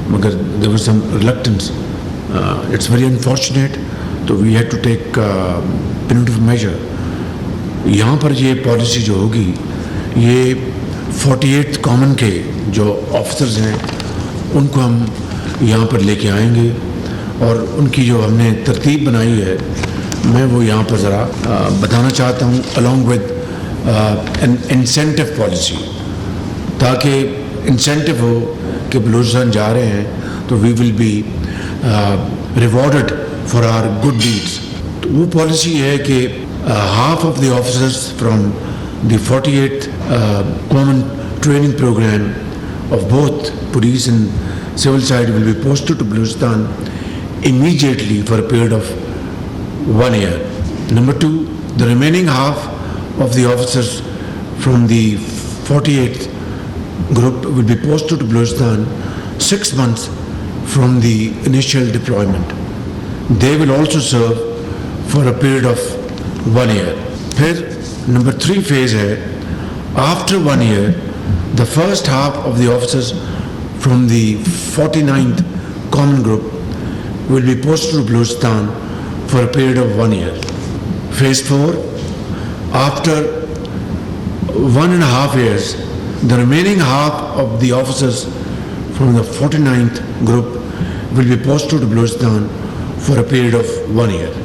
مگر there was some reluctance. It's very unfortunate. تو we had to take punitive measure. یہاں پر یہ policy جو ہوگی یہ 48 کامن کے جو آفیسرز ہیں ان کو ہم یہاں پر لے کے آئیں گے اور ان کی جو ہم نے ترتیب بنائی ہے میں وہ یہاں پر ذرا بتانا چاہتا ہوں along with an incentive policy تاکہ انسینٹیو ہو کہ بلوچستان جا رہے ہیں تو we will be rewarded for our good deeds. تو وہ پالیسی ہے کہ half of the officers from the 48th common training program of both police and civil side will be posted to Balochistan immediately for a period of 1 year. Number 2, the remaining half of the officers from the 48th group will be posted to Balochistan 6 months from the initial deployment. They will also serve for a period of 1 year. پھر number 3 phase ہے after 1 year the first half of the officers from the 49th common group will be posted to Balochistan for a period of 1 year. Phase 4, after 1.5 years the remaining half of the officers from the 49th group will be posted to Balochistan for a period of 1 year.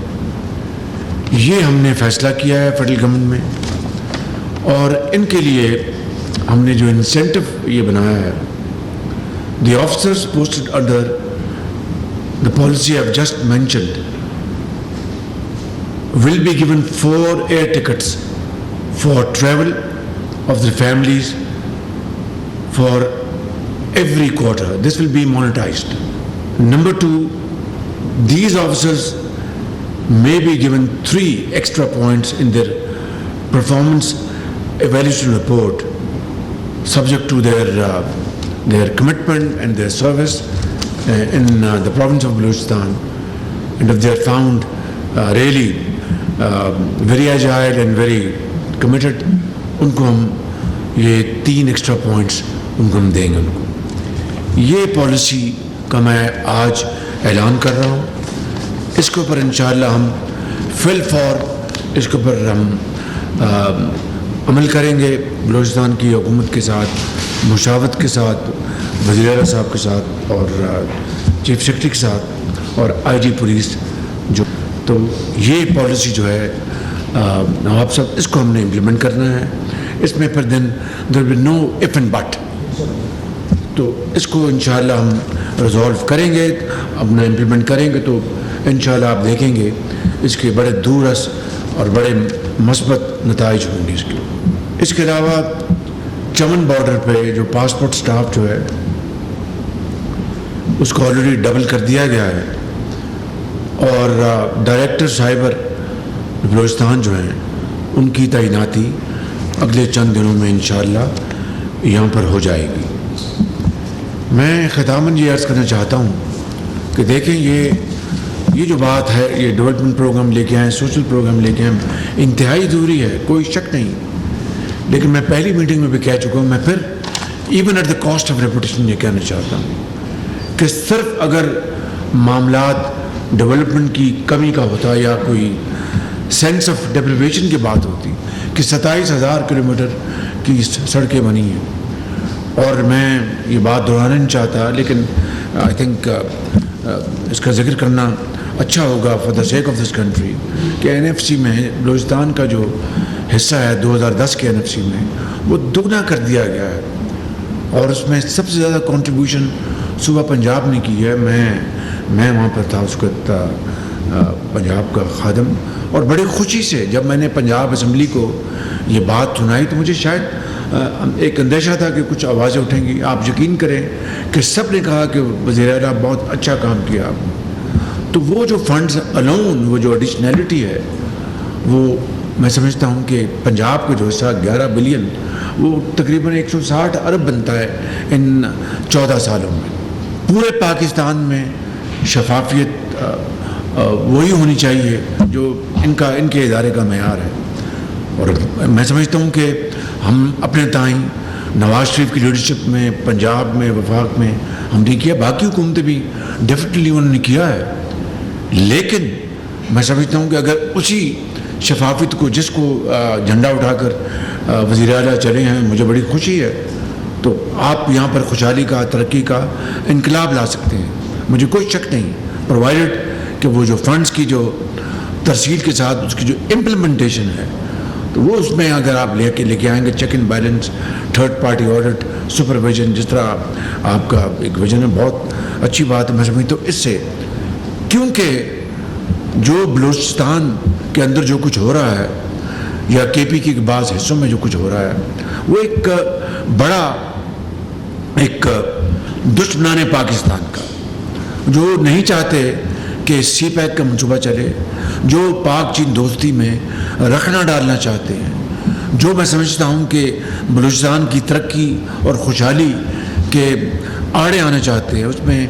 یہ ہم نے فیصلہ کیا ہے federal government میں اور ان کے لیے ہم نے جو انسینٹو یہ بنایا ہے the officers posted under the policy I have just mentioned will be given 4 air tickets for travel of their families for every quarter. This will be monetized. Number 2, these officers may be given 3 extra points in their performance evaluation report subject to their commitment and their service in the province of Balochistan, and if they are found really very agile and very committed ان کو ہم یہ 3 extra points ان کو ہم دیں گے. ان کو یہ policy کا میں آج اعلان کر رہا ہوں. اس کے اوپر انشاءاللہ ہم فل فور اس کے اوپر ہم عمل کریں گے بلوچستان کی حکومت کے ساتھ مشاورت کے ساتھ وزیر اعلیٰ صاحب کے ساتھ اور چیف سیکرٹری کے ساتھ اور آئی جی پولیس جو. تو یہ پالیسی جو ہے نواب صاحب اس کو ہم نے امپلیمنٹ کرنا ہے. اس میں پھر then there will be no if and but. تو اس کو انشاءاللہ ہم ریزالو کریں گے اپنا امپلیمنٹ کریں گے تو انشاءاللہ آپ دیکھیں گے اس کے بڑے دورس اور بڑے مثبت نتائج ہوں گے اس کے. اس کے علاوہ چمن بارڈر پہ جو پاسپورٹ سٹاف جو ہے اس کو آلریڈی ڈبل کر دیا گیا ہے اور ڈائریکٹر سائبر بلوچستان جو ہیں ان کی تعیناتی اگلے چند دنوں میں انشاءاللہ یہاں پر ہو جائے گی. میں ختاماً یہ عرض کرنا چاہتا ہوں کہ دیکھیں یہ جو بات ہے یہ ڈیولپمنٹ پروگرام لے کے آئیں سوشل پروگرام لے کے آئیں انتہائی ضروری ہے کوئی شک نہیں. لیکن میں پہلی میٹنگ میں بھی کہہ چکا ہوں میں پھر even at the cost of reputation یہ کہنا چاہتا ہوں کہ صرف اگر معاملات ڈیولپمنٹ کی کمی کا ہوتا یا کوئی سینس آف ڈیپریویشن کی بات ہوتی کہ 27,000 کلومیٹر کی سڑکیں بنی ہیں اور میں یہ بات دہرانا نہیں چاہتا لیکن آئی تھنک اس کا ذکر کرنا اچھا ہوگا for the sake of this country کہ این ایف سی میں بلوچستان کا جو حصہ ہے 2010 کے این ایف سی میں وہ دگنا کر دیا گیا ہے اور اس میں سب سے زیادہ کنٹریبیوشن صوبہ پنجاب نے کی ہے. میں وہاں پر تھا اس وقت پنجاب کا خادم اور بڑی خوشی سے جب میں نے پنجاب اسمبلی کو یہ بات سنائی تو مجھے شاید ایک اندیشہ تھا کہ کچھ آوازیں اٹھیں گی. آپ یقین کریں کہ سب نے کہا کہ وزیر اعلیٰ بہت اچھا کام کیا آپ نے. تو وہ جو فنڈز الون وہ جو ایڈیشنلٹی ہے وہ میں سمجھتا ہوں کہ پنجاب کا جو حصہ 11 بلین وہ تقریباً 160 ارب بنتا ہے ان 14 سالوں میں. پورے پاکستان میں شفافیت وہی ہونی چاہیے جو ان کے ادارے کا معیار ہے. اور میں سمجھتا ہوں کہ ہم اپنے تائیں نواز شریف کی لیڈرشپ میں پنجاب میں وفاق میں ہم نے کیا, باقی حکومتیں بھی ڈیفینیٹلی انہوں نے کیا ہے, لیکن میں سمجھتا ہوں کہ اگر اسی شفافیت کو, جس کو جھنڈا اٹھا کر وزیر اعلیٰ چلے ہیں, مجھے بڑی خوشی ہے, تو آپ یہاں پر خوشحالی کا, ترقی کا انقلاب لا سکتے ہیں, مجھے کوئی شک نہیں, پرووائڈڈ کہ وہ جو فنڈز کی جو ترسیل کے ساتھ اس کی جو امپلیمنٹیشن ہے, تو وہ اس میں اگر آپ لے کے آئیں گے, check and balance, third party audit, supervision, جس طرح آپ کا ایک ویژن ہے, بہت اچھی بات ہے. میں سمجھتا ہوں اس سے, کیونکہ جو بلوچستان کے اندر جو کچھ ہو رہا ہے یا کے پی کے بعض حصوں میں جو کچھ ہو رہا ہے, وہ ایک بڑا ایک دشمنان پاکستان کا, جو نہیں چاہتے کہ سی پیک کا منصوبہ چلے, جو پاک چین دوستی میں رخنا ڈالنا چاہتے ہیں, جو میں سمجھتا ہوں کہ بلوچستان کی ترقی اور خوشحالی کے آڑے آنا چاہتے ہیں, اس میں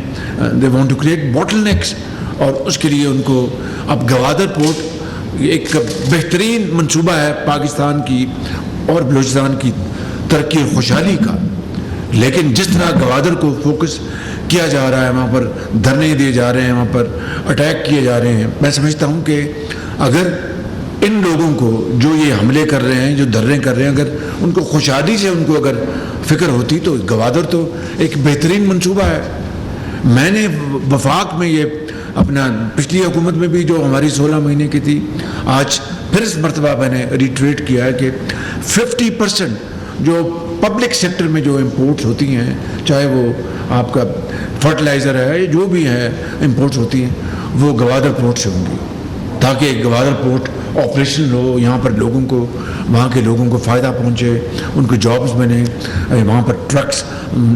they want to create bottlenecks, اور اس کے لیے ان کو اب گوادر پورٹ ایک بہترین منصوبہ ہے پاکستان کی اور بلوچستان کی ترقی اور خوشحالی کا. لیکن جس طرح گوادر کو فوکس کیا جا رہا ہے, وہاں پر دھرنے دیے جا رہے ہیں, وہاں پر اٹیک کیے جا رہے ہیں, میں سمجھتا ہوں کہ اگر ان لوگوں کو جو یہ حملے کر رہے ہیں, جو دھرنے کر رہے ہیں, اگر ان کو خوشحالی سے ان کو اگر فکر ہوتی تو گوادر تو ایک بہترین منصوبہ ہے. میں نے وفاق میں یہ اپنا پچھلی حکومت میں بھی جو ہماری 16 مہینے کی تھی, آج پھر اس مرتبہ میں نے ریٹریٹ کیا ہے کہ 50% جو پبلک سیکٹر میں جو امپورٹس ہوتی ہیں, چاہے وہ آپ کا فرٹیلائزر ہے, جو بھی ہے امپورٹس ہوتی ہیں, وہ گوادر پورٹ سے ہوں گی, تاکہ گوادر پورٹ آپریشنل ہو, یہاں پر لوگوں کو, وہاں کے لوگوں کو فائدہ پہنچے, ان کو جابس بنے, وہاں پر ٹرکس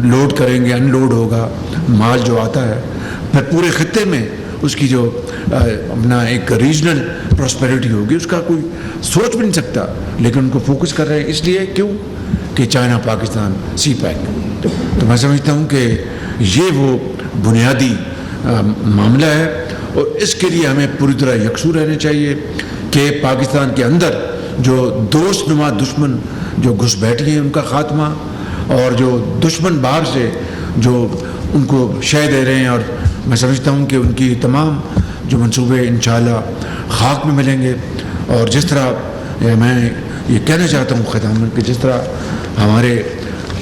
لوڈ کریں گے, ان لوڈ ہوگا مال جو آتا ہے, پھر پورے خطے میں اس کی جو اپنا ایک ریجنل پراسپیرٹی ہوگی, اس کا کوئی سوچ بھی نہیں سکتا, لیکن ان کو فوکس کر رہے ہیں اس لیے, کیوں کہ چائنا پاکستان سی پیک. تو میں سمجھتا ہوں کہ یہ وہ بنیادی معاملہ ہے, اور اس کے لیے ہمیں پوری طرح یکسو رہنا چاہیے کہ پاکستان کے اندر جو دوست نما دشمن جو گھس بیٹھے ہیں ان کا خاتمہ, اور جو دشمن باہر سے جو ان کو شے دے رہے ہیں, اور میں سمجھتا ہوں کہ ان کی تمام جو منصوبے انشاءاللہ خاک میں ملیں گے. اور جس طرح میں یہ کہنا چاہتا ہوں ختم میں کہ جس طرح ہمارے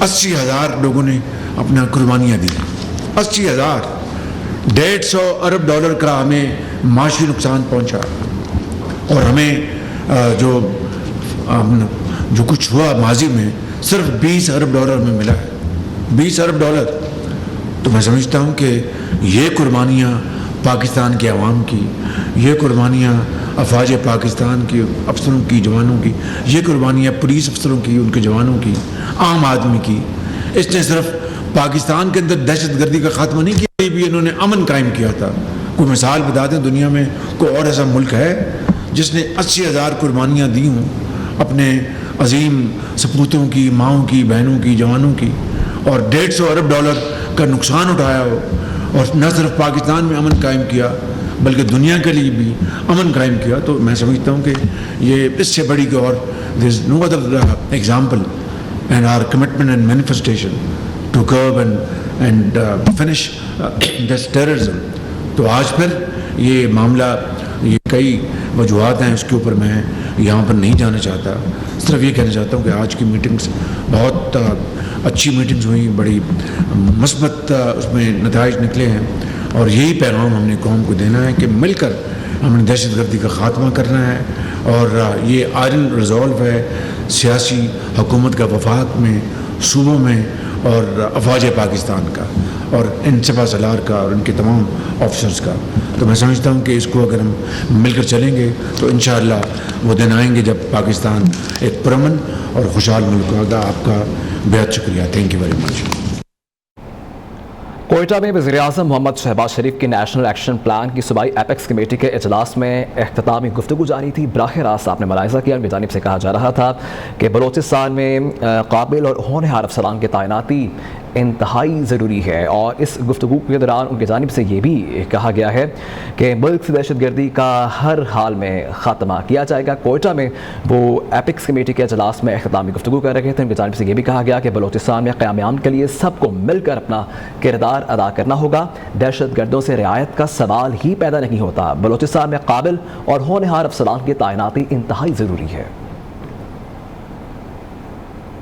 80,000 لوگوں نے اپنا قربانیاں دی, 80,000, $150 ارب کا ہمیں معاشی نقصان پہنچا, اور ہمیں جو کچھ ہوا ماضی میں صرف $20 ارب میں ملا ہے, $20 ارب. تو میں سمجھتا ہوں کہ یہ قربانیاں پاکستان کے عوام کی, یہ قربانیاں افواج پاکستان کی افسروں کی, جوانوں کی, یہ قربانیاں پولیس افسروں کی, ان کے جوانوں کی, عام آدمی کی. اس نے صرف پاکستان کے اندر دہشت گردی کا خاتمہ نہیں کیا, بھی انہوں نے امن قائم کیا تھا. کوئی مثال بتا دیں دنیا میں کوئی اور ایسا ملک ہے جس نے 80,000 قربانیاں دی ہوں اپنے عظیم سپوتوں کی, ماؤں کی, بہنوں کی, جوانوں کی, اور $150 ارب کا نقصان اٹھایا ہو, اور نہ صرف پاکستان میں امن قائم کیا بلکہ دنیا کے لیے بھی امن قائم کیا. تو میں سمجھتا ہوں کہ یہ اس سے بڑی کہ اور there is no other example and our commitment and manifestation to curb and finish this terrorism. تو آج پھر یہ معاملہ, یہ کئی وجوہات ہیں, اس کے اوپر میں یہاں پر نہیں جانا چاہتا. صرف یہ کہنا چاہتا ہوں کہ آج کی میٹنگز بہت اچھی میٹنگز ہوئیں, بڑی مثبت اس میں نتائج نکلے ہیں, اور یہی پیغام ہم نے قوم کو دینا ہے کہ مل کر ہم نے دہشت گردی کا خاتمہ کرنا ہے. اور یہ آئرن ریزولو ہے سیاسی حکومت کا وفاق میں, صوبوں میں, اور افواج پاکستان کا, اور ان سپہ سالار کا, اور ان کے تمام آفیسرز کا. تو میں سمجھتا ہوں کہ اس کو اگر ہم مل کر چلیں گے تو انشاءاللہ وہ دن آئیں گے جب پاکستان ایک پرامن اور خوشحال ملک ہوگا. آپ کا بہت شکریہ. Thank you very much. Quetta میں وزیراعظم محمد شہباز شریف کی نیشنل ایکشن پلان کی صوبائی ایپیکس کمیٹی کے اجلاس میں اختتامی گفتگو جاری تھی. براہ راست آپ نے ملاحظہ کیا, ان کی جانب سے کہا جا رہا تھا کہ بلوچستان میں قابل اور ہونہار افسران کی تعیناتی انتہائی ضروری ہے، اور اس گفتگو کے دوران ان کی جانب سے یہ بھی کہا گیا ہے کہ ملک سے دہشت گردی کا ہر حال میں خاتمہ کیا جائے گا۔ کوئٹہ میں وہ ایپکس کمیٹی کے اجلاس میں اختتامی گفتگو کر رہے تھے، ان کی جانب سے یہ بھی کہا گیا کہ بلوچستان میں قیام امن کے لیے سب کو مل کر اپنا کردار ادا کرنا ہوگا، دہشت گردوں سے رعایت کا سوال ہی پیدا نہیں ہوتا، بلوچستان میں قابل اور ہونہار افسران کی تعیناتی انتہائی ضروری ہے۔